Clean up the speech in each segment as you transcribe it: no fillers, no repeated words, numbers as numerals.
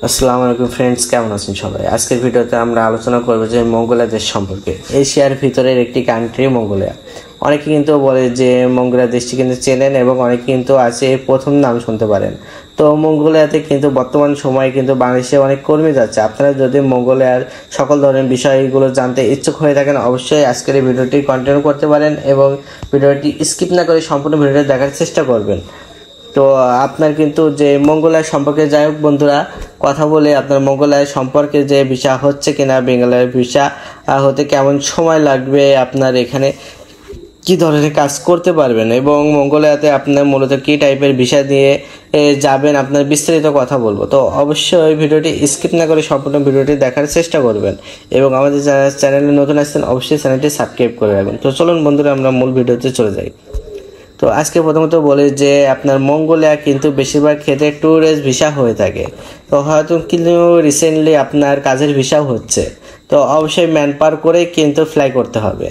আসসালামু আলাইকুম ফ্রেন্ডস, কেমন আছেন সবাই? আজকের ভিডিওতে আমরা আলোচনা করব যে মঙ্গোলিয়া দেশ সম্পর্কে। এশিয়ার ভিতরের একটি কান্ট্রি মঙ্গোলিয়া। অনেকে কিন্তু বলে যে মঙ্গোলিয়া দেশটি কিন্তু চেনেন এবং অনেকে কিন্তু আছে প্রথম নাম শুনতে পারেন। তো মঙ্গোলিয়াতে কিন্তু বর্তমান সময়ে কিন্তু বাংলাদেশে অনেক কর্মী যাচ্ছে। আপনারা যদি মঙ্গোলিয়ার সকল ধরনের বিষয়গুলো জানতে ইচ্ছুক হয়ে থাকেন, অবশ্যই আজকের এই ভিডিওটি কন্টিনিউ করতে পারেন এবং ভিডিওটি স্কিপ না করে সম্পূর্ণ ভিডিওটি দেখার চেষ্টা করবেন। তো আপনার কিন্তু যে মঙ্গোলিয়া সম্পর্কে যাই হোক বন্ধুরা, কথা বলে আপনার মঙ্গোলিয়া সম্পর্কে যে ভিসা হচ্ছে কিনা, বেঙ্গলের ভিসা হতে কেমন সময় লাগবে, আপনার এখানে কি ধরনের কাজ করতে পারবেন এবং মঙ্গোলিয়াতে আপনার মূলত কি টাইপের ভিসা দিয়ে যাবেন, আপনার বিস্তারিত কথা বলবো। তো অবশ্যই ভিডিওটি স্কিপ না করে সম্পূর্ণ ভিডিওটি দেখার চেষ্টা করবেন এবং আমাদের যারা চ্যানেলে নতুন আসছেন অবশ্যই চ্যানেলটি সাবস্ক্রাইব করে রাখবেন। তো চলুন বন্ধুরা, আমরা মূল ভিডিওতে চলে যাই। তো আজকে প্রথমত বলি যে আপনার মঙ্গোলিয়া কিন্তু বেশিরভাগ ক্ষেত্রে ট্যুরিস্ট ভিসা হয়ে থাকে। তো হয়তো কিন্তু রিসেন্টলি আপনার কাজের ভিসাও হচ্ছে। তো অবশ্যই ম্যান পাওয়ার করে কিন্তু ফ্লাই করতে হবে।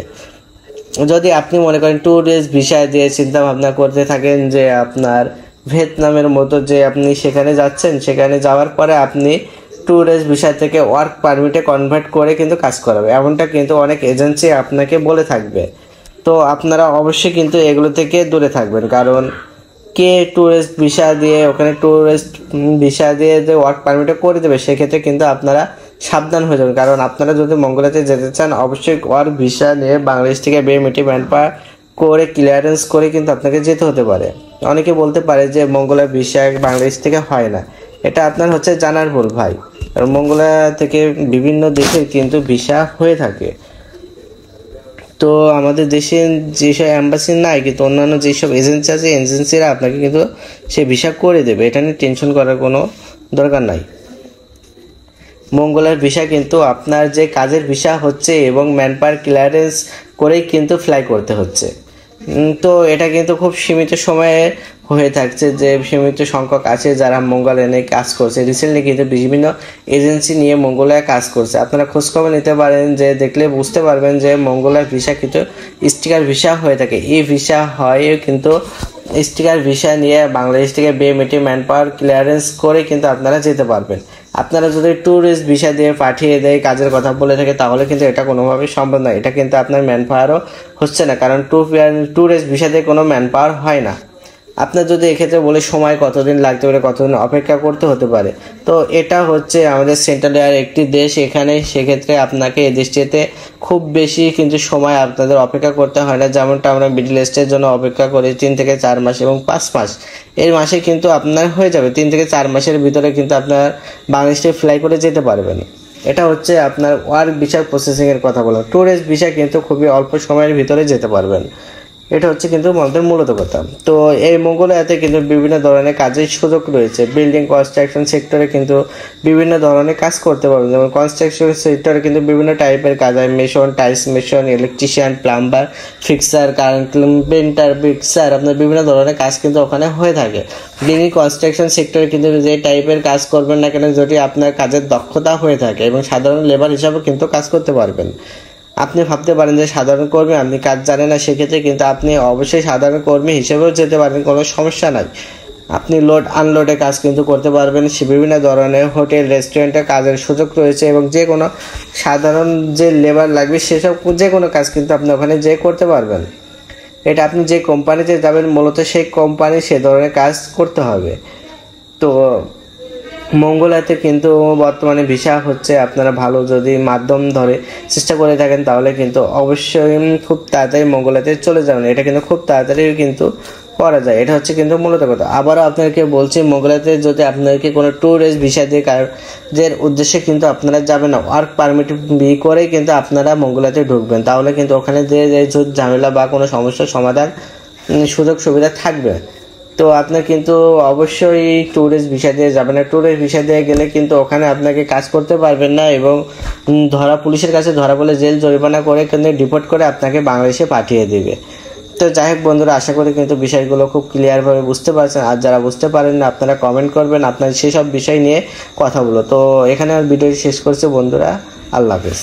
যদি আপনি মনে করেন ট্যুরিস্ট ভিসা দিয়ে চিন্তা ভাবনা করতে থাকেন যে আপনার ভিয়েতনামের মতো যে আপনি সেখানে যাচ্ছেন, সেখানে যাওয়ার পরে আপনি ট্যুরিস্ট ভিসা থেকে ওয়ার্ক পারমিটে কনভার্ট করে কিন্তু কাজ করাবে, এমনটা কিন্তু অনেক এজেন্সি আপনাকে বলে থাকবে। তো আপনারা অবশ্যই কিন্তু এগুলো থেকে দূরে থাকবেন, কারণ কে ট্যুরিস্ট ভিসা দিয়ে ওখানে ট্যুরিস্ট ভিসা দিয়ে যে ওয়ার্ক পারমিটে করে দেবে, সেক্ষেত্রে কিন্তু আপনারা সাবধান হয়ে যাবেন। কারণ আপনারা যদি মঙ্গোলিয়াতে যেতে চান অবশ্যই ওয়ার্ক ভিসা নিয়ে বাংলাদেশ থেকে বেমিটি ম্যানপা করে ক্লিয়ারেন্স করে কিন্তু আপনাকে যেতে হতে পারে। অনেকে বলতে পারে যে মঙ্গোলিয়া ভিসা বাংলাদেশ থেকে হয় না, এটা আপনার হচ্ছে জানার ভুল ভাই। কারণ মঙ্গোলিয়া থেকে বিভিন্ন দেশের কিন্তু ভিসা হয়ে থাকে। তো আমাদের দেশে যেসব অ্যাম্বাসি নাই, কিন্তু অন্যান্য যেসব এজেন্সি আছে এজেন্সিরা আপনাকে কিন্তু সে ভিসা করে দেবে, এটা নিয়ে টেনশন করার কোনো দরকার নাই। মঙ্গোলিয়ার ভিসা কিন্তু আপনার যে কাজের ভিসা হচ্ছে এবং ম্যানপাওয়ার ক্লিয়ারেন্স করেই কিন্তু ফ্লাই করতে হচ্ছে। তো এটা কিন্তু খুব সীমিত সময়ে হয়ে থাকছে, যে সীমিত সংখ্যক আছে যারা মঙ্গোলিয়া নিয়ে কাজ করছে। রিসেন্টলি কিন্তু বিভিন্ন এজেন্সি নিয়ে মঙ্গোলিয়া কাজ করছে। আপনারা খোঁজখবর নিতে পারেন, যে দেখলে বুঝতে পারবেন যে মঙ্গোলিয়ার ভিসা কিন্তু স্টিকার ভিসা হয়ে থাকে। এই ভিসা হয় কিন্তু স্টিকার ভিসা নিয়ে বাংলাদেশ থেকে বেমিটি ম্যানপাওয়ার ক্লিয়ারেন্স করে কিন্তু আপনারা যেতে পারবেন। আপনারা যদি ট্যুরিস্ট ভিসা দিয়ে পাঠিয়ে দেয় কাজের কথা বলে থাকে, তাহলে কিন্তু এটা কোনোভাবেই সম্ভব নয়। এটা কিন্তু আপনার ম্যান পাওয়ারও হচ্ছে না, কারণ ট্যুরিস্ট ভিসা দিয়ে কোনো ম্যান পাওয়ার হয় না। আপনার যদি এক্ষেত্রে বলে সময় কতদিন লাগতে পারে, কতদিন অপেক্ষা করতে হতে পারে, তো এটা হচ্ছে আমাদের সেন্ট্রাল এয়ার একটি দেশ, এখানে সেক্ষেত্রে আপনাকে এই দেশটিতে খুব বেশি কিন্তু সময় আপনাদের অপেক্ষা করতে হয় না। যেমনটা আমরা মিডল ইস্টের জন্য অপেক্ষা করি 3 থেকে 4 মাস এবং 5 মাস, এর মাসে কিন্তু আপনার হয়ে যাবে। 3 থেকে 4 মাসের ভিতরে কিন্তু আপনার বাংলাদেশে ফ্লাই করে যেতে পারবেন। এটা হচ্ছে আপনার ওয়ার্ক ভিসার প্রসেসিংয়ের কথা বলা। ট্যুরিস্ট ভিসা কিন্তু খুবই অল্প সময়ের ভিতরে যেতে পারবেন, এটা হচ্ছে কিন্তু আমাদের মূলত কথা। তো এই মঙ্গোলিয়াতে কিন্তু বিভিন্ন ধরনের কাজের সুযোগ রয়েছে। বিল্ডিং কনস্ট্রাকশন সেক্টরে কিন্তু বিভিন্ন ধরনের কাজ করতে পারবেন। যেমন কনস্ট্রাকশন সেক্টরে কিন্তু বিভিন্ন টাইপের কাজ হয়, mason, tiles mason, electrician, plumber, fixer, carpenter, fixer, আপনার বিভিন্ন ধরনের কাজ কিন্তু ওখানে হয়ে থাকে। বিল্ডিং কনস্ট্রাকশন সেক্টরে কিন্তু যে টাইপের কাজ করবেন না কেন, যদি আপনার কাজের দক্ষতা হয়ে থাকে এবং সাধারণ লেবার হিসাবে কিন্তু কাজ করতে পারবেন। আপনি ভাবতে পারেন যে সাধারণ কর্মী, আপনি কাজ জানেন না, সেক্ষেত্রে কিন্তু আপনি অবশ্যই সাধারণ কর্মী হিসেবেও যেতে পারবেন, কোনো সমস্যা নাই। আপনি লোড আনলোডে কাজ কিন্তু করতে পারবেন। বিভিন্ন ধরনের হোটেল, রেস্টুরেন্টে কাজের সুযোগ রয়েছে এবং যে কোনো সাধারণ যে লেবার লাগবে সেসব যে কোনো কাজ কিন্তু আপনি ওখানে যেয়ে করতে পারবেন। এটা আপনি যে কোম্পানিতে যাবেন মূলত সেই কোম্পানি সে ধরনের কাজ করতে হবে। তো মঙ্গোলিয়াতে কিন্তু বর্তমানে ভিসা হচ্ছে, আপনারা ভালো যদি মাধ্যম ধরে চেষ্টা করে থাকেন তাহলে কিন্তু অবশ্যই খুব তাড়াতাড়ি মঙ্গোলিয়াতে চলে যাবেন। এটা কিন্তু খুব তাড়াতাড়ি কিন্তু করা যায়, এটা হচ্ছে কিন্তু মূলত কথা। আবারও আপনাদেরকে বলছি, মঙ্গোলিয়াতে যদি আপনাদেরকে কোনো ট্যুরিস্ট ভিসা দিয়ে কাজের উদ্দেশ্যে কিন্তু আপনারা যাবেন না, ওয়ার্ক পারমিট বি করে কিন্তু আপনারা মঙ্গোলিয়াতে ঢুকবেন, তাহলে কিন্তু ওখানে যে ঝামেলা বা কোনো সমস্যার সমাধান সুযোগ সুবিধা থাকবে। তো আপনার কিন্তু অবশ্যই ট্যুরিস্ট ভিসা দিয়ে যাবেন না। ট্যুরিস্ট ভিসা দিয়ে গেলে কিন্তু ওখানে আপনাকে কাজ করতে পারবেন না এবং পুলিশের কাছে ধরা পড়লে জেল জরিমানা করে কিন্তু ডিপোর্ট করে আপনাকে বাংলাদেশে পাঠিয়ে দিবে। তো যাই হোক বন্ধুরা, আশা করি কিন্তু বিষয়গুলো খুব ক্লিয়ারভাবে বুঝতে পারছেন। আর যারা বুঝতে পারেন না আপনারা কমেন্ট করবেন, আপনার সেসব বিষয় নিয়ে কথা বলো। তো এখানে আর ভিডিওটি শেষ করছে বন্ধুরা, আল্লাহ হাফেজ।